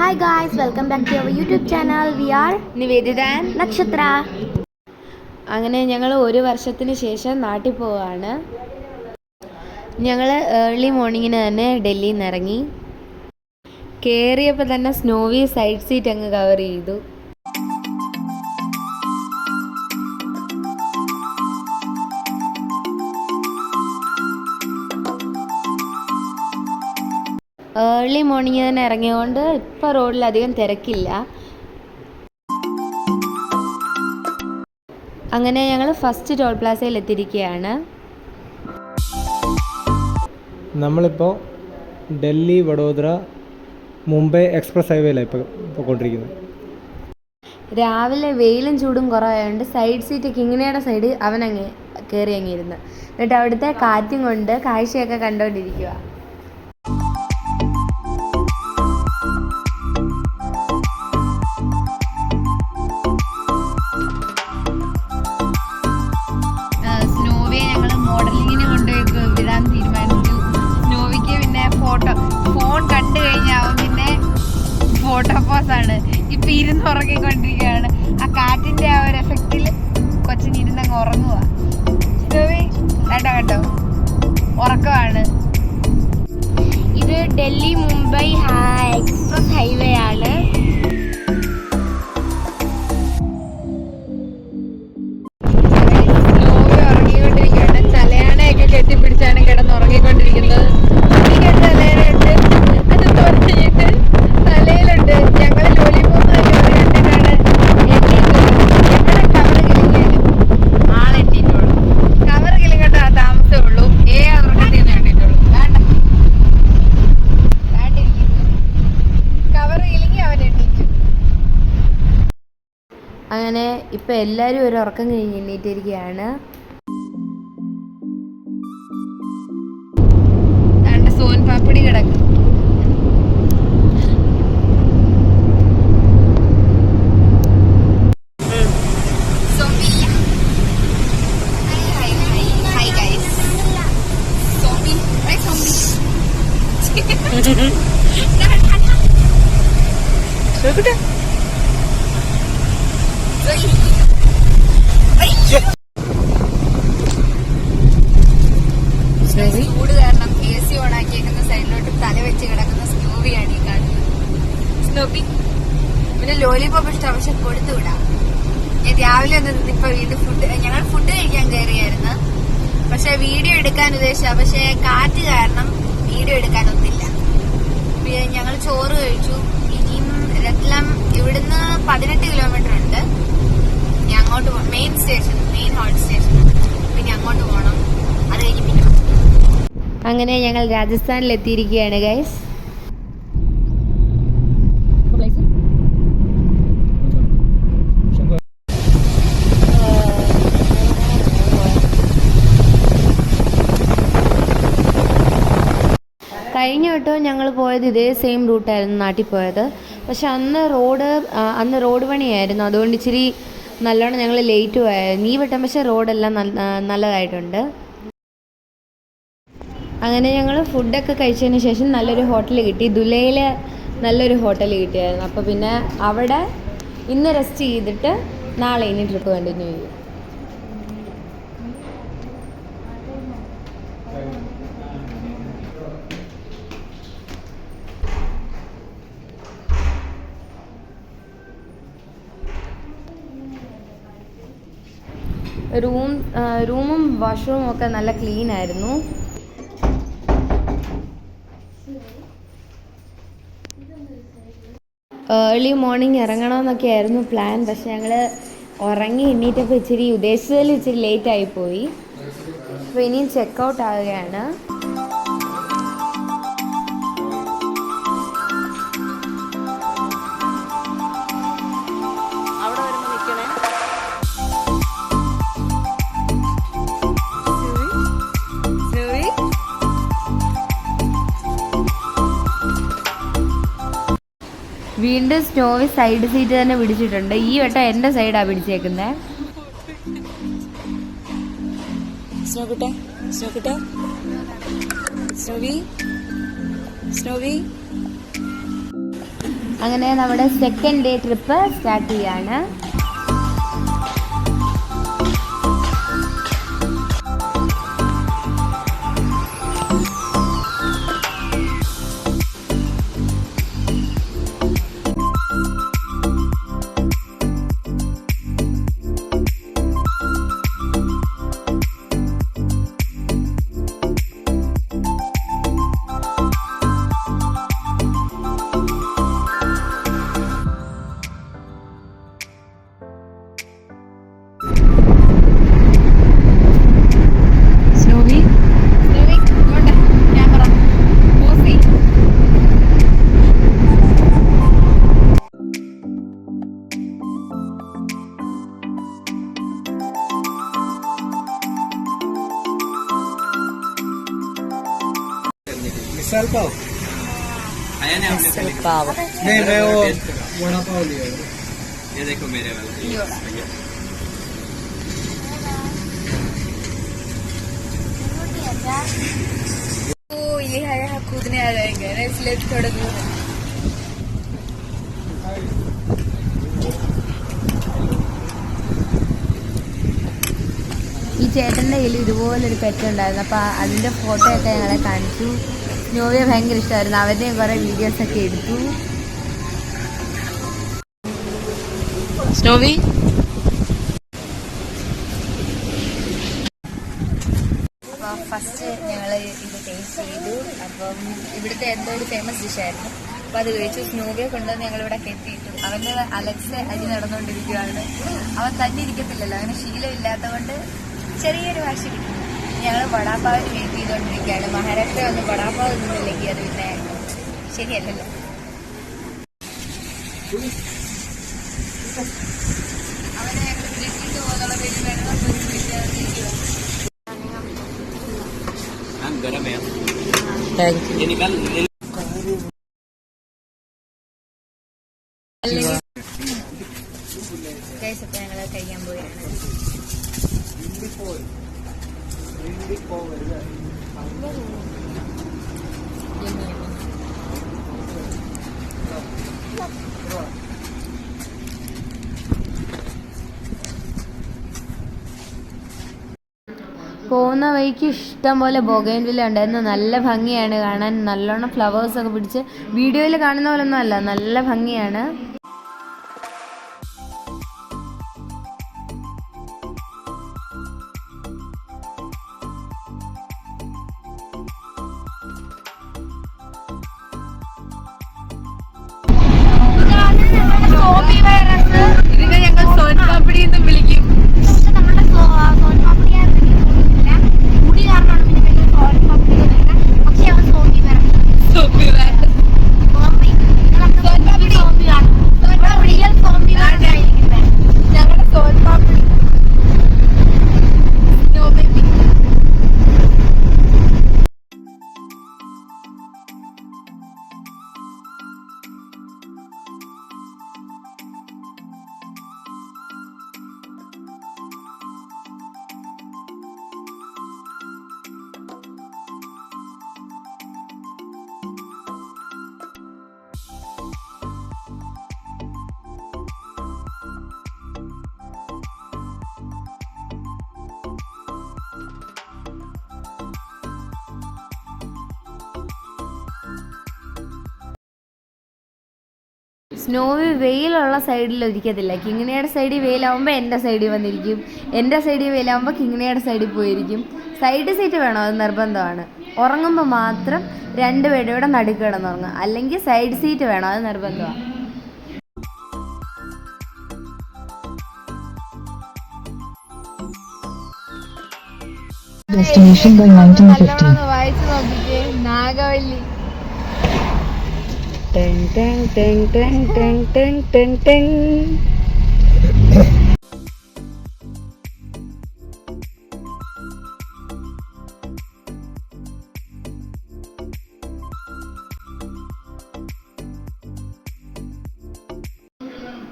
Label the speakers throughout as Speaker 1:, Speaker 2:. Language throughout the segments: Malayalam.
Speaker 1: Hi guys, welcome back to our YouTube channel. We are
Speaker 2: Nivedita
Speaker 1: നക്ഷത്ര.
Speaker 2: അങ്ങനെ ഞങ്ങൾ ഒരു വർഷത്തിന് ശേഷം നാട്ടിൽ പോവാണ്. ഞങ്ങൾ ഏർലി മോർണിംഗിന് തന്നെ ഡൽഹിയിൽ നിന്ന് ഇറങ്ങി. കയറിയപ്പോൾ തന്നെ സ്നോവി സൈഡ് സീറ്റ് അങ്ങ് കവർ ചെയ്തു. ഏർലി മോർണിംഗ് തന്നെ ഇറങ്ങിയതുകൊണ്ട് ഇപ്പോൾ റോഡിലധികം തിരക്കില്ല. അങ്ങനെ ഞങ്ങൾ ഫസ്റ്റ് ടോൾ പ്ലാസയിൽ എത്തിയിരിക്കുകയാണ്.
Speaker 3: നമ്മളിപ്പോൾ ഡൽഹി വഡോദര മുംബൈ എക്സ്പ്രസ് ഹൈവേയിലാണ് ഇപ്പോൾ പോയിക്കൊണ്ടിരിക്കുന്നത്.
Speaker 2: രാവിലെ വെയിലും ചൂടും കുറവായതുകൊണ്ട് സൈഡ് സീറ്റ് കിങ്ങിണിയുടെ സൈഡ് അവനങ്ങ് കയറി അങ്ങിരുന്നു. എന്നിട്ട് അവിടുത്തെ കാറ്റും കൊണ്ട് കാഴ്ചയൊക്കെ കണ്ടുകൊണ്ടിരിക്കുക. സ്നോവിയെ ഞങ്ങൾ മോഡലിങ്ങിന് കൊണ്ടുപോയി വിടാൻ തീരുമാനിച്ചു. സ്നോവിക്ക് പിന്നെ ഫോൺ കണ്ടു കഴിഞ്ഞാവും പിന്നെ ഫോട്ടോ പോസാണ്. ഇപ്പം ഇരുന്ന് ഉറങ്ങിക്കൊണ്ടിരിക്കുകയാണ്. ആ കാറ്റിൻ്റെ ആ ഒരു എഫക്റ്റിൽ കൊച്ചിനിരുന്നങ്ങ് ഉറങ്ങുക. സ്നോവി കേട്ടോ ഉറക്കമാണ്.
Speaker 1: ഇത് ഡൽഹി മുംബൈ എക്സ്പ്രസ് ഹൈവേ ആണ്.
Speaker 2: കെട്ടിപ്പിടിച്ചാണ് കിടന്ന് ഉറങ്ങിക്കൊണ്ടിരിക്കുന്നത്. തലയിലുണ്ട്, അത് തുറച്ചിട്ട് തലയിലുണ്ട്. ഞങ്ങൾ ലോലിപോപ്പ് കണ്ടിട്ടാണ് ഞങ്ങളുടെ കവർ കിളിങ്ങാലും ആളെത്തിയിട്ടുള്ളൂ. കവർ കിളിങ്ങട്ട താമസമേ ഉള്ളൂ. ഉറക്കത്തിൽ കണ്ടിട്ടുള്ളൂ. വേണ്ടിരിക്കുന്നു കവർ കിളിങ്ങി അവൻ എണ്ണീറ്റു. അങ്ങനെ ഇപ്പം എല്ലാവരും ഒരു ഉറക്കം കഴിഞ്ഞ് എണ്ണീറ്റിരിക്കുകയാണ്. സോൻ പാപ്പടി കിടക്കും. ചൂട് കാരണം AC ഓണാക്കിയേക്കുന്ന സൈഡിലോട്ട് തല വെച്ച് കിടക്കുന്ന സ്നോവിയാണ് ഈ കാണുന്നത്. സ്നോപ്പി പിന്നെ ലോലിപോപ്പ് ഇഷ്ടം, പക്ഷെ കൊടുത്തു വിടാം. ഞാൻ രാവിലെ ഒന്ന് ഇപ്പൊ ഞങ്ങൾ ഫുഡ് കഴിക്കാൻ കയറിയായിരുന്നു. പക്ഷെ വീഡിയോ എടുക്കാൻ ഉദ്ദേശിച്ച, പക്ഷെ കാറ്റ് കാരണം വീഡിയോ എടുക്കാനൊന്നില്ല. പിന്നെ ഞങ്ങൾ ചോറ് കഴിച്ചു. ഇനിയും രത്ലം ഇവിടുന്ന് 18 കിലോമീറ്റർ ഉണ്ട്. ഇനി അങ്ങോട്ട് പോകണം. Main halt station. പിന്നെ അങ്ങോട്ട് പോകണം. അത് കഴിഞ്ഞ് പിന്നെ അങ്ങനെ ഞങ്ങൾ രാജസ്ഥാനിൽ എത്തിയിരിക്കുകയാണ് ഗൈസ്. കഴിഞ്ഞ വട്ടവും ഞങ്ങൾ പോയത് ഇതേ സെയിം റൂട്ടായിരുന്നു നാട്ടിൽ പോയത്. പക്ഷെ അന്ന് റോഡ് പണിയായിരുന്നു. അതുകൊണ്ട് ഇച്ചിരി നല്ലോണം ഞങ്ങൾ ലേറ്റ് പോയായിരുന്നു. ഈ വട്ടം പക്ഷേ റോഡെല്ലാം നല്ലതായിട്ടുണ്ട്. അങ്ങനെ ഞങ്ങൾ ഫുഡൊക്കെ കഴിച്ചതിന് ശേഷം നല്ലൊരു ഹോട്ടൽ കിട്ടി. ദുലൈയിൽ നല്ലൊരു ഹോട്ടൽ കിട്ടിയായിരുന്നു. അപ്പോൾ പിന്നെ അവിടെ ഇന്ന് റെസ്റ്റ് ചെയ്തിട്ട് നാളെ ഇനി ട്രിപ്പ് കണ്ടിന്യൂ ചെയ്യും. റൂമും വാഷ്റൂമും ഒക്കെ നല്ല ക്ലീൻ ആയിരുന്നു. ഏർലി മോർണിംഗ് ഇറങ്ങണമെന്നൊക്കെ ആയിരുന്നു പ്ലാൻ. പക്ഷെ ഞങ്ങൾ ഉറങ്ങി എണ്ണീറ്റപ്പോൾ ഉദ്ദേശിച്ചതിൽ ഇച്ചിരി ലേറ്റ് ആയിപ്പോയി. അപ്പോൾ ഇനിയും ചെക്കൗട്ട് ആവുകയാണ്. വീണ്ടും സ്നോവി സൈഡ് സീറ്റ് തന്നെ പിടിച്ചിട്ടുണ്ട്. ഈ വട്ടം എൻ്റെ സൈഡാണ് പിടിച്ചേക്കുന്നത്. സ്നോവി
Speaker 1: അങ്ങനെ നമ്മുടെ സെക്കൻഡ് ഡേ ട്രിപ്പ് സ്റ്റാർട്ട് ചെയ്യാണ്.
Speaker 3: मिसाल पाव
Speaker 4: आया ना आपने पहले
Speaker 2: പാവ
Speaker 3: नहीं मैं वो वड़ा पाव लिया
Speaker 4: ये देखो मेरे वाला भैया
Speaker 2: तो ये है यहाँ कूदने आ जाएंगे ना, इसलिए थोड़ा दूर है.
Speaker 1: ഈ ചേട്ടൻ്റെ കയ്യിൽ ഇതുപോലൊരു പെറ്റ് ഉണ്ടായിരുന്നു. അപ്പോൾ അതിൻ്റെ ഫോട്ടോയൊക്കെ ഞങ്ങളെ കാണിച്ചു. സ്നോവിയെ ഭയങ്കര ഇഷ്ടമായിരുന്നു. അവരുടെയും കുറേ വീഡിയോസൊക്കെ എടുത്തു.
Speaker 2: സ്നോവി അപ്പോൾ ഫസ്റ്റ് ഞങ്ങൾ ഇത് ടേസ്റ്റ് ചെയ്തു. അപ്പം ഇവിടുത്തെ എന്തോ ഒരു ഫേമസ് ഡിഷായിരുന്നു. അപ്പോൾ അത് കഴിച്ചു. സ്നോവിയെ കൊണ്ടുവന്ന് ഞങ്ങളിവിടെ കെട്ടിയിട്ടു. അവൻ്റെ അലക്സ് അരി നടന്നുകൊണ്ടിരിക്കുകയാണ്. അവൻ തന്നെ ഇരിക്കത്തില്ലല്ലോ, അങ്ങനെ ശീലമില്ലാത്തതുകൊണ്ട് ചെറിയൊരു വാശി കിട്ടും. ഞങ്ങൾ വടാപ്പാവിന് വെയിറ്റ് ചെയ്തുകൊണ്ടിരിക്കുകയാണ്. മഹാരാഷ്ട്ര ഒന്ന് വടാപ്പാവ് നിന്നില്ലെങ്കിൽ അത് പിന്നെ ശരിയല്ലല്ലോ. അവനെ ഞങ്ങൾ വീട്ടിൽ പോകുന്നുള്ള പേര് വെള്ളം
Speaker 4: मैम गरम है
Speaker 2: താങ്ക്
Speaker 4: ये निकाल
Speaker 2: ഞങ്ങൾ കഴിക്കാൻ പോയാണ്.
Speaker 1: പോകുന്ന വഴിക്ക് ഇഷ്ടം പോലെ ബൊഗൈൻവില്ല ഉണ്ടായിരുന്നു. നല്ല ഭംഗിയാണ് കാണാൻ. നല്ലോണം ഫ്ലവേഴ്സൊക്കെ പിടിച്ച് വീഡിയോയിൽ കാണുന്ന പോലൊന്നും അല്ല, നല്ല ഭംഗിയാണ്.
Speaker 2: ഇതിനെ ഞങ്ങൾ സോൻ പാപ്പടി എന്നും വിളിക്കും. ഞങ്ങളുടെ സോൻ പാപ്പടി
Speaker 1: സ്നോവി വെയിലുള്ള സൈഡിൽ ഇരിക്കത്തില്ല. കിങ്ങിണിയുടെ സൈഡിൽ വെയിലാവുമ്പോൾ എൻ്റെ സൈഡിൽ വന്നിരിക്കും. എൻ്റെ സൈഡിൽ വെയിലാവുമ്പോൾ കിങ്ങിണിയുടെ സൈഡിൽ പോയിരിക്കും. സൈഡ് സീറ്റ് വേണം, അത് നിർബന്ധമാണ്. ഉറങ്ങുമ്പോൾ മാത്രം രണ്ടുപേരുടെ കൂടെ നടുക്ക് കിടന്നുറങ്ങുക, അല്ലെങ്കിൽ സൈഡ് സീറ്റ് വേണം, അത് നിർബന്ധമാണ്.
Speaker 5: Destination by 1950.
Speaker 2: വായിച്ചു നോക്കിക്കേ. നാഗവല്ലി.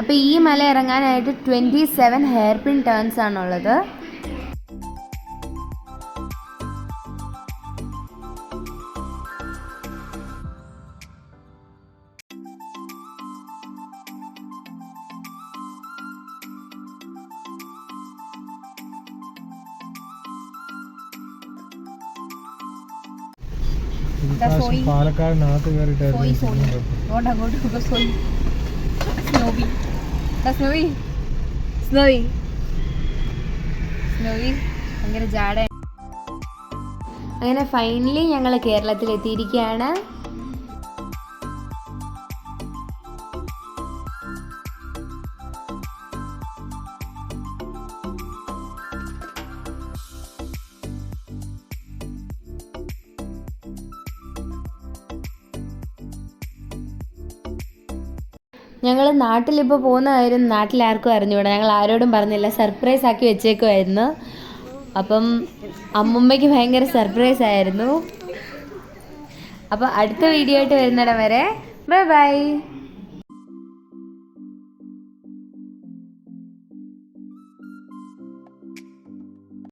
Speaker 1: അപ്പോൾ ഈ മല ഇറങ്ങാനായിട്ട് 27 ഹെയർ പിൻ ടേൺസ് ആണുള്ളത്.
Speaker 3: പാലക്കാടിനകത്ത്
Speaker 1: സോയി
Speaker 3: കയറിയിട്ടായിരുന്നു
Speaker 1: അങ്ങോട്ട് അങ്ങോട്ട് സോയി സ്നോവി സ്നോവി സ്നോവി സ്നോവി ഭയങ്കര ജാട. അങ്ങനെ ഫൈനലി ഞങ്ങൾ കേരളത്തിൽ എത്തിയിരിക്കുകയാണ്. ഞങ്ങൾ നാട്ടിലിപ്പോൾ പോകുന്ന കാര്യം നാട്ടിലാർക്കും അറിഞ്ഞുകൂടാ. ഞങ്ങൾ ആരോടും പറഞ്ഞില്ല, സർപ്രൈസ് ആക്കി വെച്ചേക്കുമായിരുന്നു. അപ്പം അമ്മുമ്മയ്ക്ക് ഭയങ്കര സർപ്രൈസ് ആയിരുന്നു. അപ്പോൾ അടുത്ത വീഡിയോ ആയിട്ട് വരുന്നിടം വരെ ബൈ ബൈ.